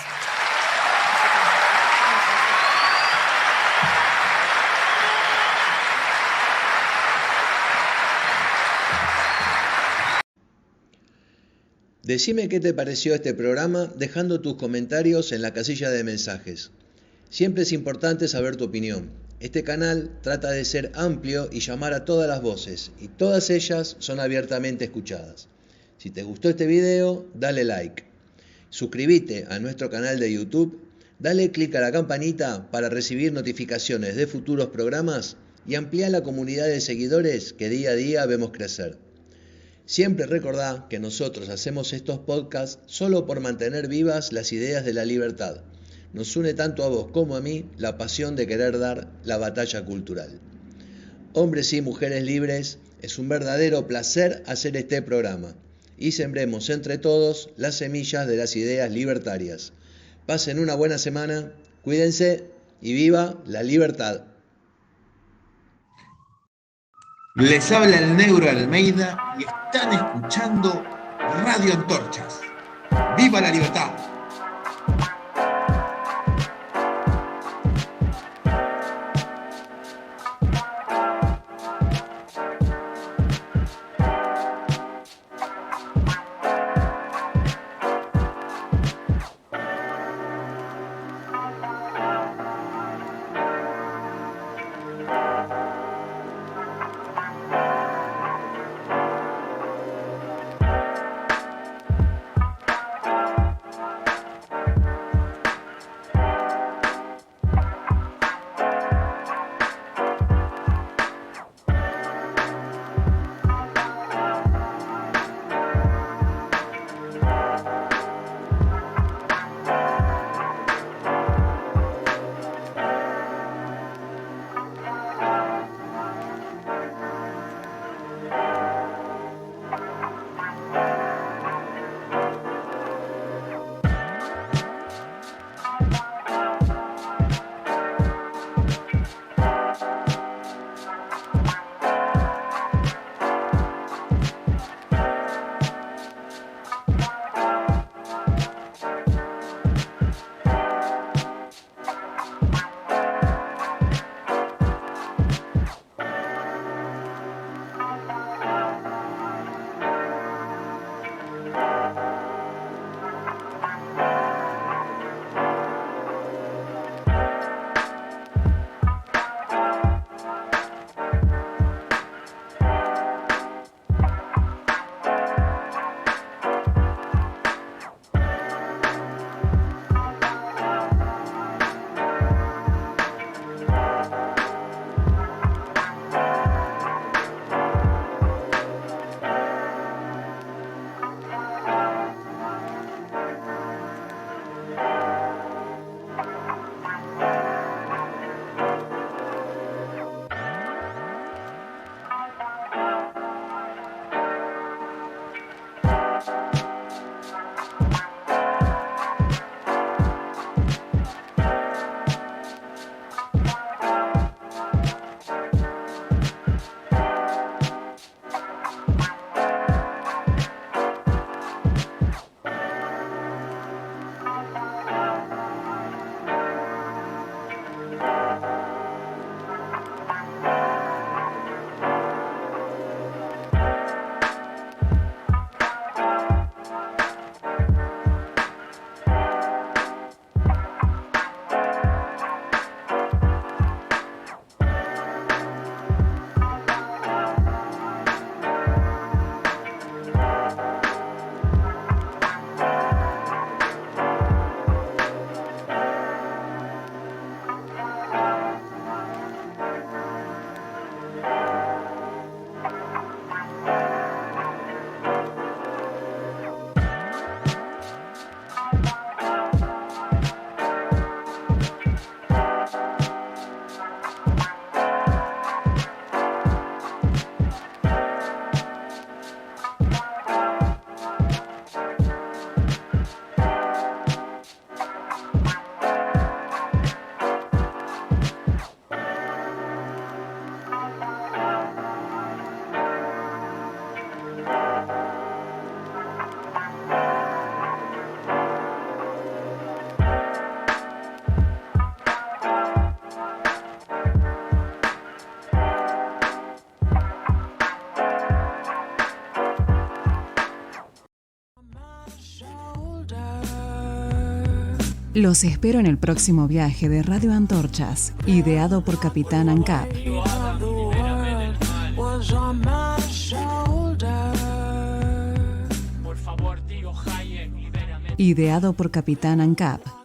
Decime qué te pareció este programa dejando tus comentarios en la casilla de mensajes. Siempre es importante saber tu opinión. Este canal trata de ser amplio y llamar a todas las voces, y todas ellas son abiertamente escuchadas. Si te gustó este video, dale like. Suscríbete a nuestro canal de YouTube, dale clic a la campanita para recibir notificaciones de futuros programas y amplía la comunidad de seguidores que día a día vemos crecer. Siempre recordá que nosotros hacemos estos podcasts solo por mantener vivas las ideas de la libertad. Nos une tanto a vos como a mí la pasión de querer dar la batalla cultural. Hombres y mujeres libres, es un verdadero placer hacer este programa. Y sembremos entre todos las semillas de las ideas libertarias. Pasen una buena semana, cuídense y viva la libertad. Les habla el Negro Almeida y están escuchando Radio Antorchas. ¡Viva la libertad! Los espero en el próximo viaje de Radio Antorchas, ideado por Capitán ANCAP. Por favor, tío Hayek, libérame. Ideado por Capitán ANCAP.